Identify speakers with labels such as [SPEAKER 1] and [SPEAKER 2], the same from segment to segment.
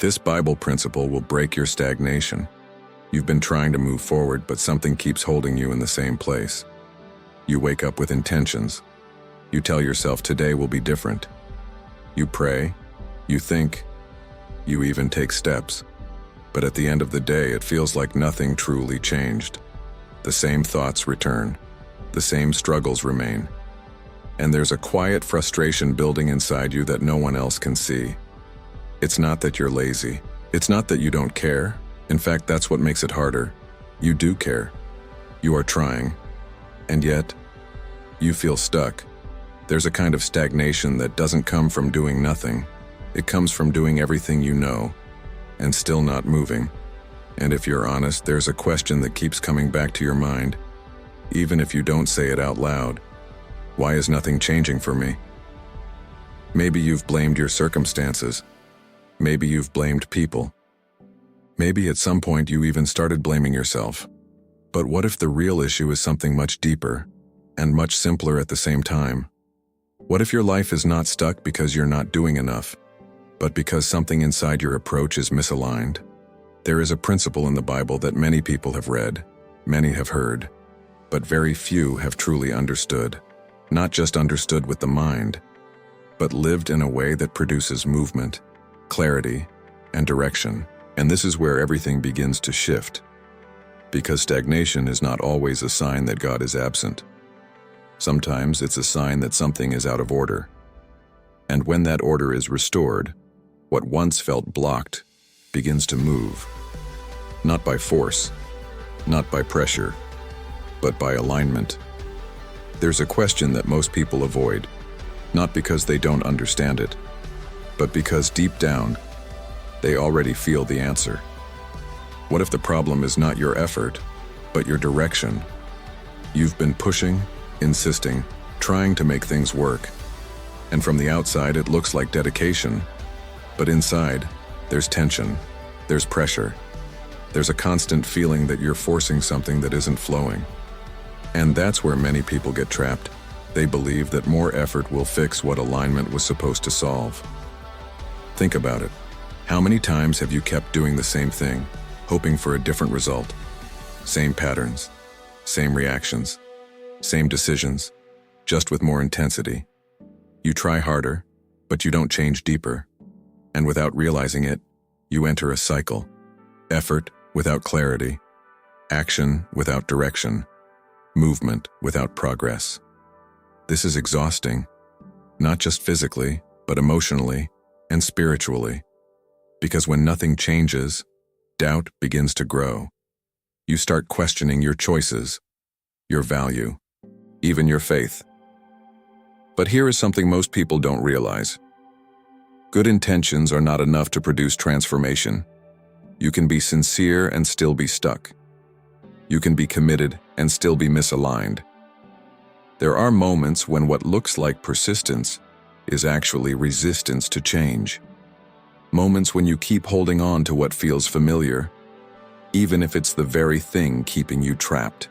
[SPEAKER 1] This Bible principle will break your stagnation. You've been trying to move forward, but something keeps holding you in the same place. You wake up with intentions. You tell yourself today will be different. You pray, you think, you even take steps. But at the end of the day, it feels like nothing truly changed. The same thoughts return. The same struggles remain. And there's a quiet frustration building inside you that no one else can see. It's not that you're lazy. It's not that you don't care. In fact, that's what makes it harder. You do care. You are trying. And yet, you feel stuck. There's a kind of stagnation that doesn't come from doing nothing. It comes from doing everything you know, and still not moving. And if you're honest, there's a question that keeps coming back to your mind, even if you don't say it out loud. Why is nothing changing for me? Maybe you've blamed your circumstances. Maybe you've blamed people. Maybe at some point you even started blaming yourself. But what if the real issue is something much deeper and much simpler at the same time? What if your life is not stuck because you're not doing enough, but because something inside your approach is misaligned? There is a principle in the Bible that many people have read, many have heard, but very few have truly understood. Not just understood with the mind, but lived in a way that produces movement, clarity, and direction. And this is where everything begins to shift. Because stagnation is not always a sign that God is absent. Sometimes it's a sign that something is out of order. And when that order is restored, what once felt blocked begins to move. Not by force, not by pressure, but by alignment. There's a question that most people avoid, not because they don't understand it, but because deep down, they already feel the answer. What if the problem is not your effort, but your direction? You've been pushing, insisting, trying to make things work. And from the outside, it looks like dedication. But inside, there's tension, there's pressure. There's a constant feeling that you're forcing something that isn't flowing. And that's where many people get trapped. They believe that more effort will fix what alignment was supposed to solve. Think about it. How many times have you kept doing the same thing, hoping for a different result? Same patterns, same reactions, same decisions, just with more intensity. You try harder, but you don't change deeper. And without realizing it, you enter a cycle. Effort without clarity, action without direction, movement without progress. This is exhausting, not just physically, but emotionally and spiritually. Because when nothing changes, doubt begins to grow. You start questioning your choices, your value, even your faith. But here is something most people don't realize. Good intentions are not enough to produce transformation. You can be sincere and still be stuck. You can be committed and still be misaligned. There are moments when what looks like persistence is actually resistance to change. Moments when you keep holding on to what feels familiar, even if it's the very thing keeping you trapped.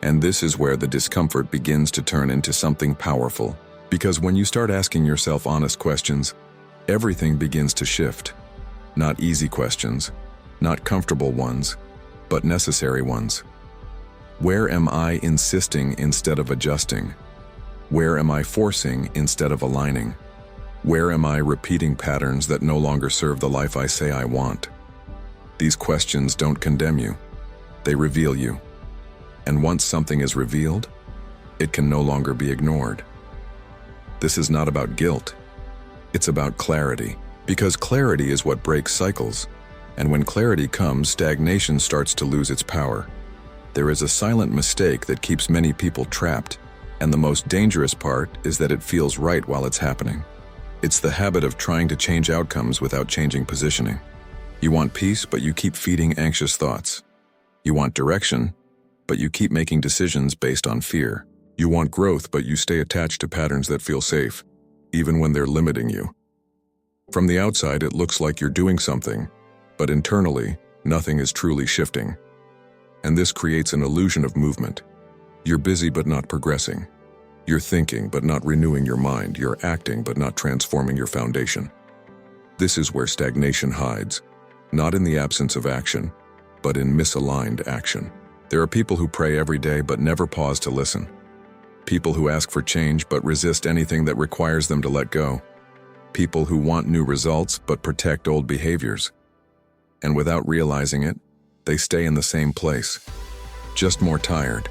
[SPEAKER 1] And this is where the discomfort begins to turn into something powerful. Because when you start asking yourself honest questions, everything begins to shift. Not easy questions, not comfortable ones, but necessary ones. Where am I insisting instead of adjusting? Where am I forcing instead of aligning? Where am I repeating patterns that no longer serve the life I say I want? These questions don't condemn you. They reveal you. And once something is revealed, it can no longer be ignored. This is not about guilt. It's about clarity. Because clarity is what breaks cycles. And when clarity comes, stagnation starts to lose its power. There is a silent mistake that keeps many people trapped. And the most dangerous part is that it feels right while it's happening. It's the habit of trying to change outcomes without changing positioning. You want peace, but you keep feeding anxious thoughts. You want direction, but you keep making decisions based on fear. You want growth, but you stay attached to patterns that feel safe, even when they're limiting you. From the outside, it looks like you're doing something, but internally, nothing is truly shifting. And this creates an illusion of movement. You're busy but not progressing. You're thinking but not renewing your mind. You're acting but not transforming your foundation. This is where stagnation hides, not in the absence of action, but in misaligned action. There are people who pray every day but never pause to listen. People who ask for change but resist anything that requires them to let go. People who want new results but protect old behaviors. And without realizing it, they stay in the same place, just more tired.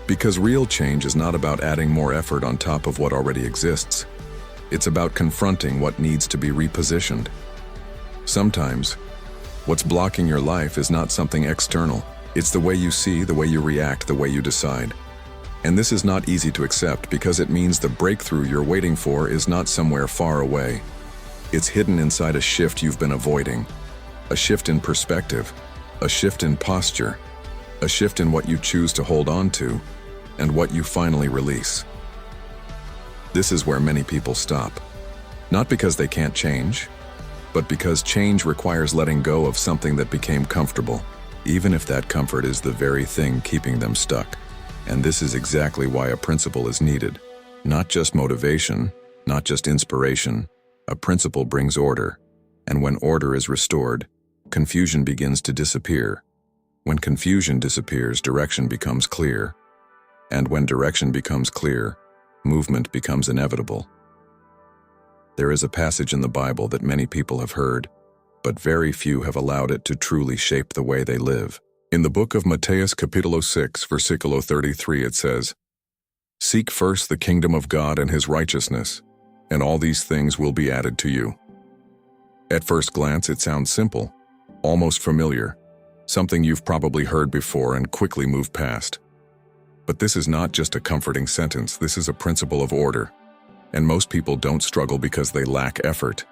[SPEAKER 1] Because real change is not about adding more effort on top of what already exists. It's about confronting what needs to be repositioned. Sometimes, what's blocking your life is not something external. It's the way you see, the way you react, the way you decide. And this is not easy to accept because it means the breakthrough you're waiting for is not somewhere far away. It's hidden inside a shift you've been avoiding. A shift in perspective, a shift in posture, a shift in what you choose to hold on to, and what you finally release. This is where many people stop. Not because they can't change, but because change requires letting go of something that became comfortable, even if that comfort is the very thing keeping them stuck. And this is exactly why a principle is needed. Not just motivation, not just inspiration. A principle brings order. And when order is restored, confusion begins to disappear. When confusion disappears, direction becomes clear. And when direction becomes clear, movement becomes inevitable. There is a passage in the Bible that many people have heard, but very few have allowed it to truly shape the way they live. In the book of Mateus capítulo 6, versículo 33, it says, "Seek first the kingdom of God and his righteousness, and all these things will be added to you." At first glance, it sounds simple, almost familiar, something you've probably heard before and quickly moved past. But this is not just a comforting sentence, this is a principle of order. And most people don't struggle because they lack effort.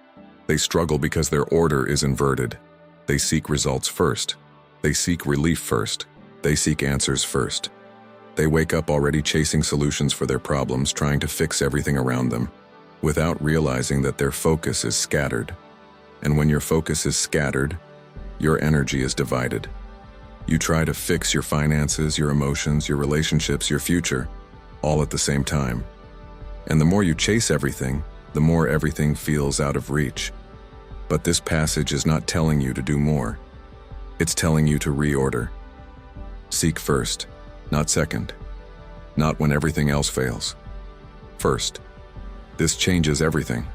[SPEAKER 1] They struggle because their order is inverted. They seek results first. They seek relief first. They seek answers first. They wake up already chasing solutions for their problems, trying to fix everything around them, without realizing that their focus is scattered. And when your focus is scattered, your energy is divided. You try to fix your finances, your emotions, your relationships, your future, all at the same time. And the more you chase everything, the more everything feels out of reach. But this passage is not telling you to do more. It's telling you to reorder. Seek first, not second. Not when everything else fails. First. This changes everything.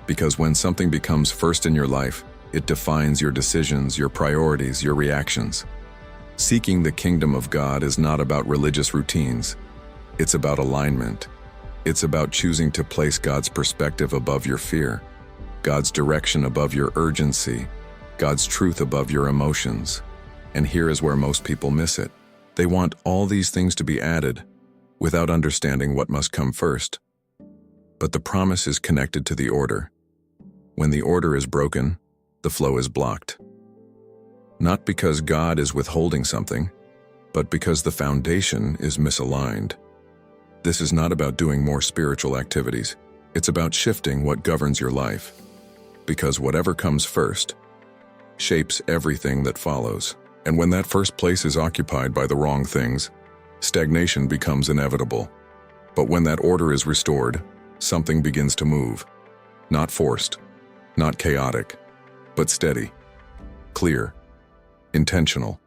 [SPEAKER 1] Because when something becomes first in your life, it defines your decisions, your priorities, your reactions. Seeking the kingdom of God is not about religious routines. It's about alignment. It's about choosing to place God's perspective above your fear, God's direction above your urgency, God's truth above your emotions. And here is where most people miss it. They want all these things to be added without understanding what must come first. But the promise is connected to the order. When the order is broken, the flow is blocked. Not because God is withholding something, but because the foundation is misaligned. This is not about doing more spiritual activities. It's about shifting what governs your life. Because whatever comes first shapes everything that follows. And when that first place is occupied by the wrong things, stagnation becomes inevitable. But when that order is restored, something begins to move. Not forced, not chaotic, but steady, clear, intentional.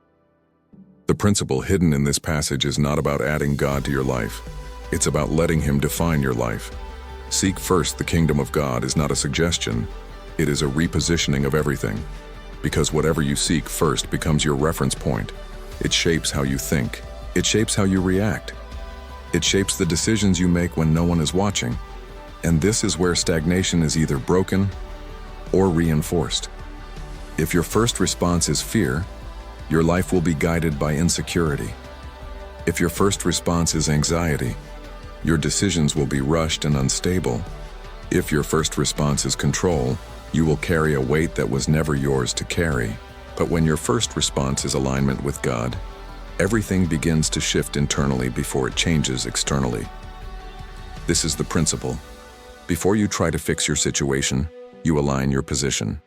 [SPEAKER 1] The principle hidden in this passage is not about adding God to your life. It's about letting Him define your life. Seek first the kingdom of God is not a suggestion. It is a repositioning of everything. Because whatever you seek first becomes your reference point. It shapes how you think. It shapes how you react. It shapes the decisions you make when no one is watching. And this is where stagnation is either broken or reinforced. If your first response is fear, your life will be guided by insecurity. If your first response is anxiety, your decisions will be rushed and unstable. If your first response is control, you will carry a weight that was never yours to carry. But when your first response is alignment with God, everything begins to shift internally before it changes externally. This is the principle. Before you try to fix your situation, you align your position.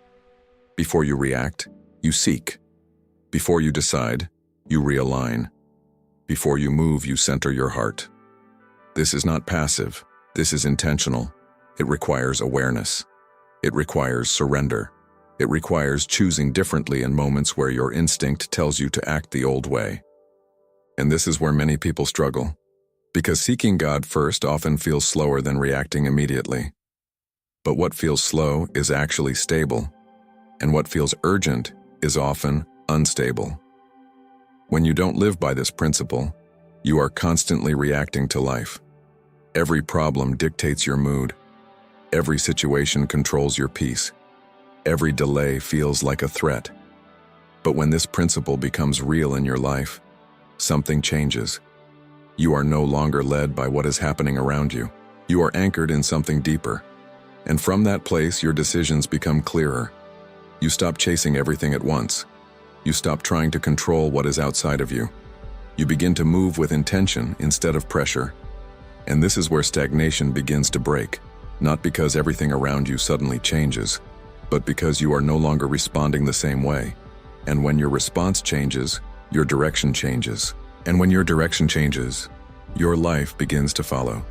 [SPEAKER 1] Before you react, you seek. Before you decide, you realign. Before you move, you center your heart. This is not passive. This is intentional. It requires awareness. It requires surrender. It requires choosing differently in moments where your instinct tells you to act the old way. And this is where many people struggle, because seeking God first often feels slower than reacting immediately. But what feels slow is actually stable, and what feels urgent is often unstable. When you don't live by this principle, you are constantly reacting to life. Every problem dictates your mood. Every situation controls your peace. Every delay feels like a threat. But when this principle becomes real in your life, something changes. You are no longer led by what is happening around you. You are anchored in something deeper. And from that place, your decisions become clearer. You stop chasing everything at once. You stop trying to control what is outside of you. You begin to move with intention instead of pressure. And this is where stagnation begins to break, not because everything around you suddenly changes, but because you are no longer responding the same way. And when your response changes, your direction changes. And when your direction changes, your life begins to follow.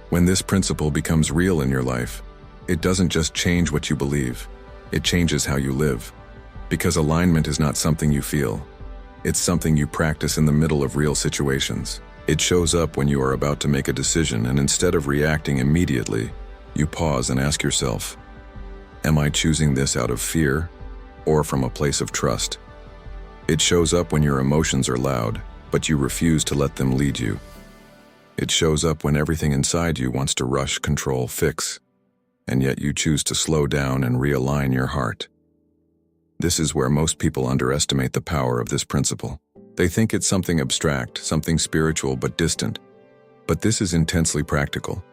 [SPEAKER 1] When this principle becomes real in your life, it doesn't just change what you believe, it changes how you live. Because alignment is not something you feel. It's something you practice in the middle of real situations. It shows up when you are about to make a decision, and instead of reacting immediately, you pause and ask yourself, am I choosing this out of fear or from a place of trust? It shows up when your emotions are loud, but you refuse to let them lead you. It shows up when everything inside you wants to rush, control, fix, and yet you choose to slow down and realign your heart. This is where most people underestimate the power of this principle. They think it's something abstract, something spiritual but distant. But this is intensely practical.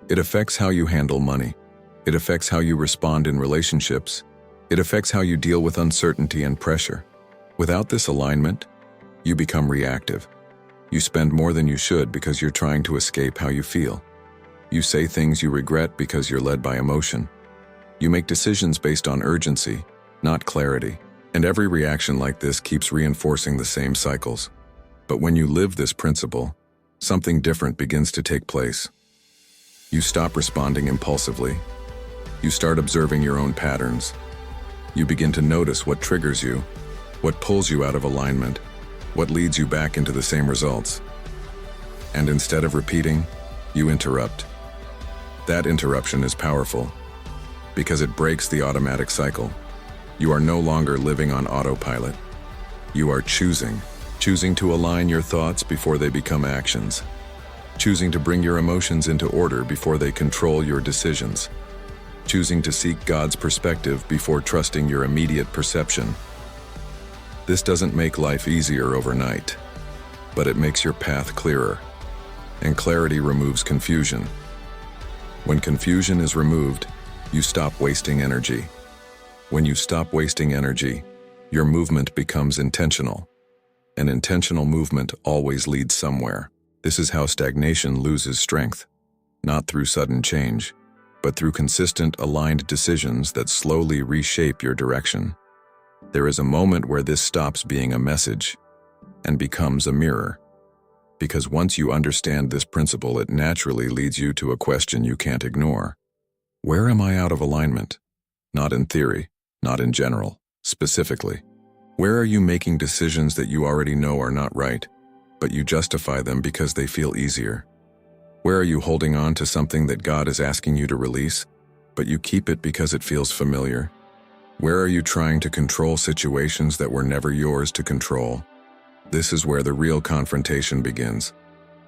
[SPEAKER 1] It affects how you handle money. It affects how you respond in relationships. It affects how you deal with uncertainty and pressure. Without this alignment, you become reactive. You spend more than you should because you're trying to escape how you feel. You say things you regret because you're led by emotion. You make decisions based on urgency, not clarity. And every reaction like this keeps reinforcing the same cycles. But when you live this principle, something different begins to take place. You stop responding impulsively. You start observing your own patterns. You begin to notice what triggers you, what pulls you out of alignment, what leads you back into the same results. And instead of repeating, you interrupt. That interruption is powerful because it breaks the automatic cycle. You are no longer living on autopilot. You are choosing to align your thoughts before they become actions, choosing to bring your emotions into order before they control your decisions, choosing to seek God's perspective before trusting your immediate perception. This doesn't make life easier overnight, but it makes your path clearer, and clarity removes confusion. When confusion is removed, you stop wasting energy. When you stop wasting energy, your movement becomes intentional. An intentional movement always leads somewhere. This is how stagnation loses strength, not through sudden change, but through consistent, aligned decisions that slowly reshape your direction. There is a moment where this stops being a message and becomes a mirror. Because once you understand this principle, it naturally leads you to a question you can't ignore. Where am I out of alignment? Not in theory, not in general, specifically. Where are you making decisions that you already know are not right, but you justify them because they feel easier? Where are you holding on to something that God is asking you to release, but you keep it because it feels familiar? Where are you trying to control situations that were never yours to control? This is where the real confrontation begins.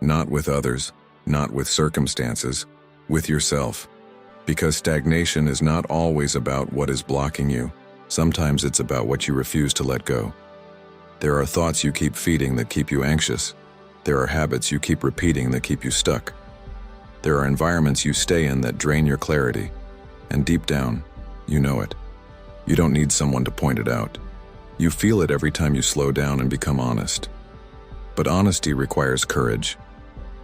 [SPEAKER 1] Not with others, not with circumstances, with yourself. Because stagnation is not always about what is blocking you. Sometimes it's about what you refuse to let go. There are thoughts you keep feeding that keep you anxious. There are habits you keep repeating that keep you stuck. There are environments you stay in that drain your clarity. And deep down, you know it. You don't need someone to point it out. You feel it every time you slow down and become honest. But honesty requires courage.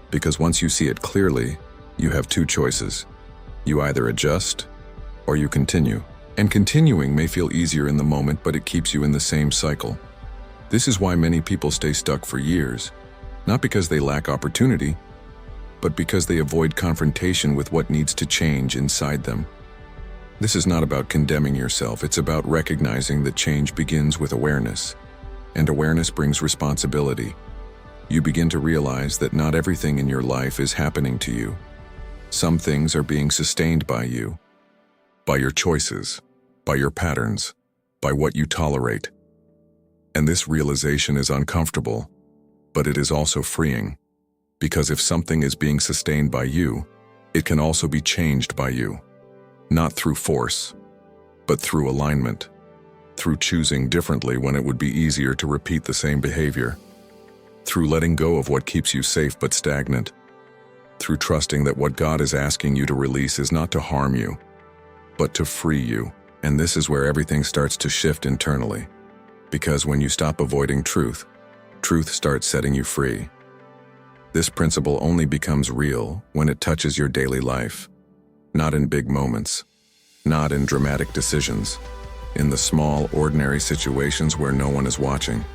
[SPEAKER 1] Because once you see it clearly, you have two choices. You either adjust, or you continue. And continuing may feel easier in the moment, but it keeps you in the same cycle. This is why many people stay stuck for years. Not because they lack opportunity, but because they avoid confrontation with what needs to change inside them. This is not about condemning yourself, it's about recognizing that change begins with awareness. And awareness brings responsibility. You begin to realize that not everything in your life is happening to you. Some things are being sustained by you, by your choices, by your patterns, by what you tolerate. And this realization is uncomfortable, but it is also freeing. Because if something is being sustained by you, it can also be changed by you. Not through force, but through alignment. Through choosing differently when it would be easier to repeat the same behavior. Through letting go of what keeps you safe but stagnant. Through trusting that what God is asking you to release is not to harm you, but to free you. And this is where everything starts to shift internally. Because when you stop avoiding truth, truth starts setting you free. This principle only becomes real when it touches your daily life. Not in big moments, not in dramatic decisions, in the small, ordinary situations where no one is watching.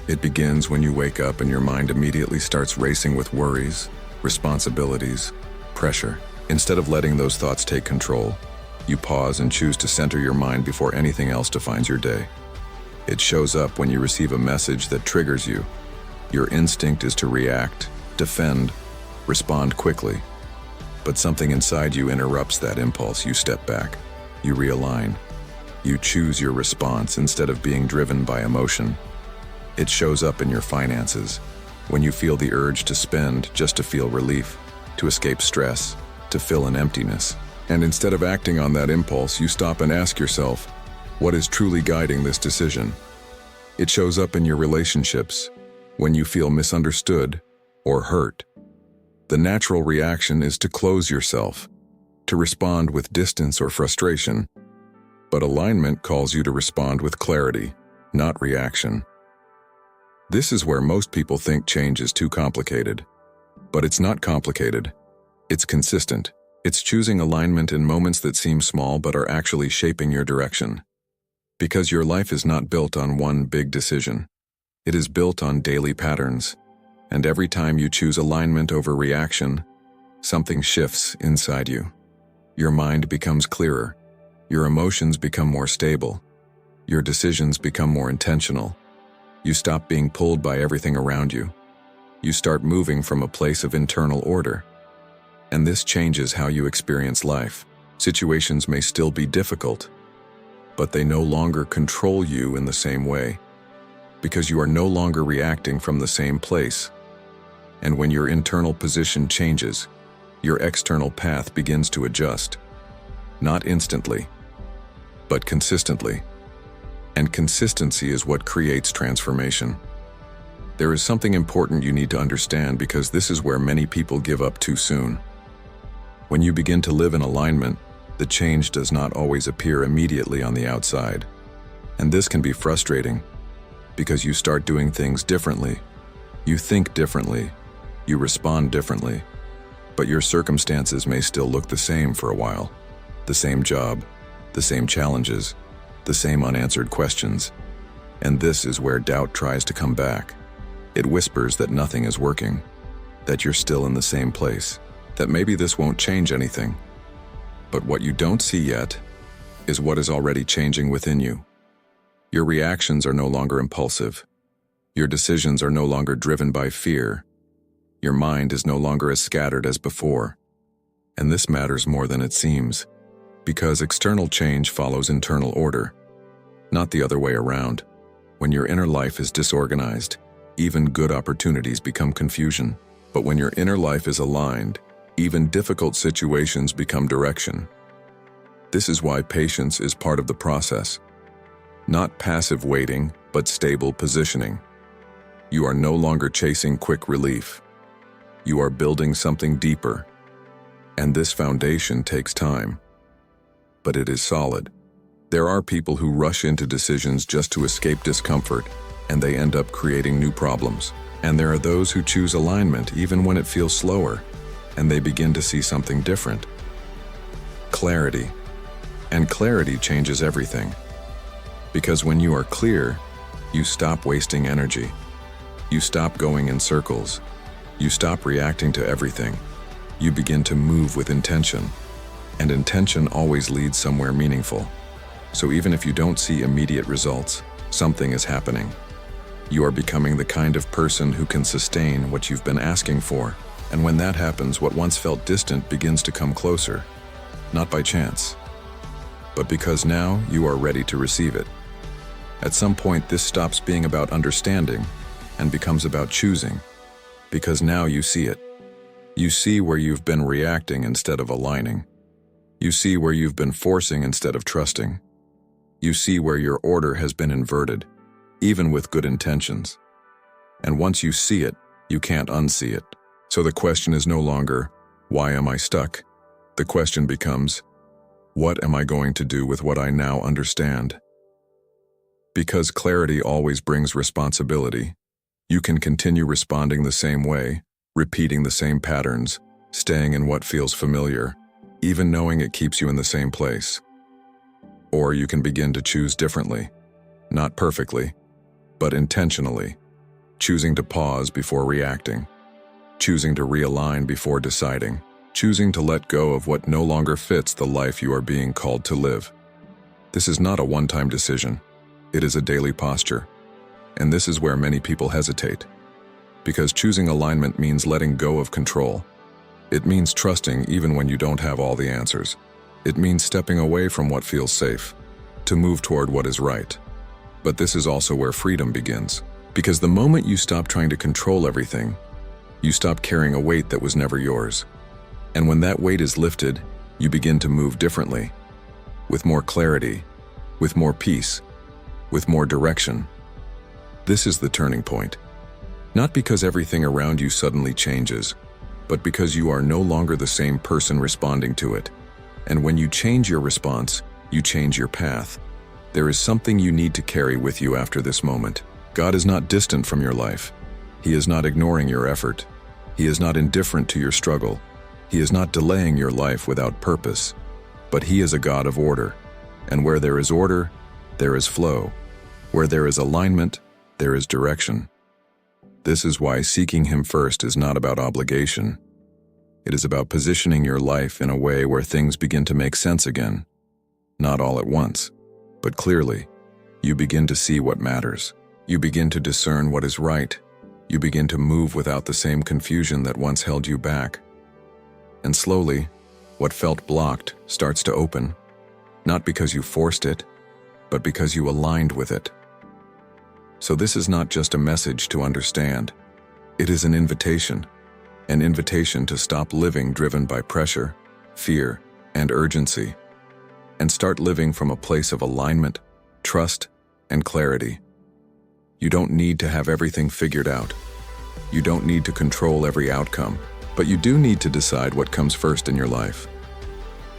[SPEAKER 1] It begins when you wake up and your mind immediately starts racing with worries, responsibilities, pressure. Instead of letting those thoughts take control, you pause and choose to center your mind before anything else defines your day. It shows up when you receive a message that triggers you. Your instinct is to react, defend, respond quickly. But something inside you interrupts that impulse. You step back. You realign. You choose your response instead of being driven by emotion. It shows up in your finances, when you feel the urge to spend just to feel relief, to escape stress, to fill an emptiness. And instead of acting on that impulse, you stop and ask yourself, what is truly guiding this decision? It shows up in your relationships, when you feel misunderstood or hurt. The natural reaction is to close yourself, to respond with distance or frustration. But alignment calls you to respond with clarity, not reaction. This is where most people think change is too complicated. But it's not complicated. It's consistent. It's choosing alignment in moments that seem small but are actually shaping your direction. Because your life is not built on one big decision. It is built on daily patterns. And every time you choose alignment over reaction, something shifts inside you. Your mind becomes clearer. Your emotions become more stable. Your decisions become more intentional. You stop being pulled by everything around you. You start moving from a place of internal order. And this changes how you experience life. Situations may still be difficult, but they no longer control you in the same way. Because you are no longer reacting from the same place. And when your internal position changes, your external path begins to adjust. Not instantly, but consistently. And consistency is what creates transformation. There is something important you need to understand because this is where many people give up too soon. When you begin to live in alignment, the change does not always appear immediately on the outside. And this can be frustrating because you start doing things differently. You think differently. You respond differently, but your circumstances may still look the same for a while. The same job, the same challenges, the same unanswered questions. And this is where doubt tries to come back. It whispers that nothing is working, that you're still in the same place, that maybe this won't change anything. But what you don't see yet is what is already changing within you. Your reactions are no longer impulsive. Your decisions are no longer driven by fear. Your mind is no longer as scattered as before. And this matters more than it seems, because external change follows internal order, not the other way around. When your inner life is disorganized, even good opportunities become confusion. But when your inner life is aligned, even difficult situations become direction. This is why patience is part of the process. Not passive waiting, but stable positioning. You are no longer chasing quick relief. You are building something deeper, and this foundation takes time, but it is solid. There are people who rush into decisions just to escape discomfort, and they end up creating new problems. And there are those who choose alignment even when it feels slower, and they begin to see something different. Clarity. And clarity changes everything. Because when you are clear, you stop wasting energy. You stop going in circles. You stop reacting to everything. You begin to move with intention. And intention always leads somewhere meaningful. So even if you don't see immediate results, something is happening. You are becoming the kind of person who can sustain what you've been asking for. And when that happens, what once felt distant begins to come closer, not by chance, but because now you are ready to receive it. At some point, this stops being about understanding and becomes about choosing, because now you see it. You see where you've been reacting instead of aligning. You see where you've been forcing instead of trusting. You see where your order has been inverted, even with good intentions. And once you see it, you can't unsee it. So the question is no longer, why am I stuck? The question becomes, what am I going to do with what I now understand? Because clarity always brings responsibility, you can continue responding the same way, repeating the same patterns, staying in what feels familiar, even knowing it keeps you in the same place. Or you can begin to choose differently, not perfectly, but intentionally, choosing to pause before reacting, choosing to realign before deciding, choosing to let go of what no longer fits the life you are being called to live. This is not a one-time decision. It is a daily posture. And this is where many people hesitate. Because choosing alignment means letting go of control. It means trusting even when you don't have all the answers. It means stepping away from what feels safe, to move toward what is right. But this is also where freedom begins. Because the moment you stop trying to control everything, you stop carrying a weight that was never yours. And when that weight is lifted, you begin to move differently, with more clarity, with more peace, with more direction. This is the turning point. Not because everything around you suddenly changes, but because you are no longer the same person responding to it. And when you change your response, you change your path. There is something you need to carry with you after this moment. God is not distant from your life. He is not ignoring your effort. He is not indifferent to your struggle. He is not delaying your life without purpose. But He is a God of order. And where there is order, there is flow. Where there is alignment, there is direction. This is why seeking Him first is not about obligation. It is about positioning your life in a way where things begin to make sense again. Not all at once, but clearly. You begin to see what matters. You begin to discern what is right. You begin to move without the same confusion that once held you back. And slowly, what felt blocked starts to open, not because you forced it, but because you aligned with it. So this is not just a message to understand. It is an invitation to stop living driven by pressure, fear, and urgency, and start living from a place of alignment, trust, and clarity. You don't need to have everything figured out. You don't need to control every outcome, but you do need to decide what comes first in your life.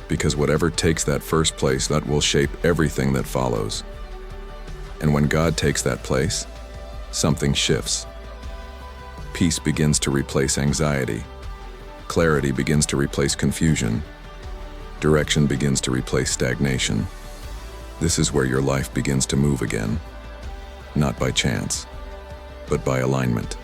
[SPEAKER 1] Because whatever takes that first place, that will shape everything that follows. And when God takes that place, something shifts. Peace begins to replace anxiety. Clarity begins to replace confusion. Direction begins to replace stagnation. This is where your life begins to move again, not by chance, but by alignment.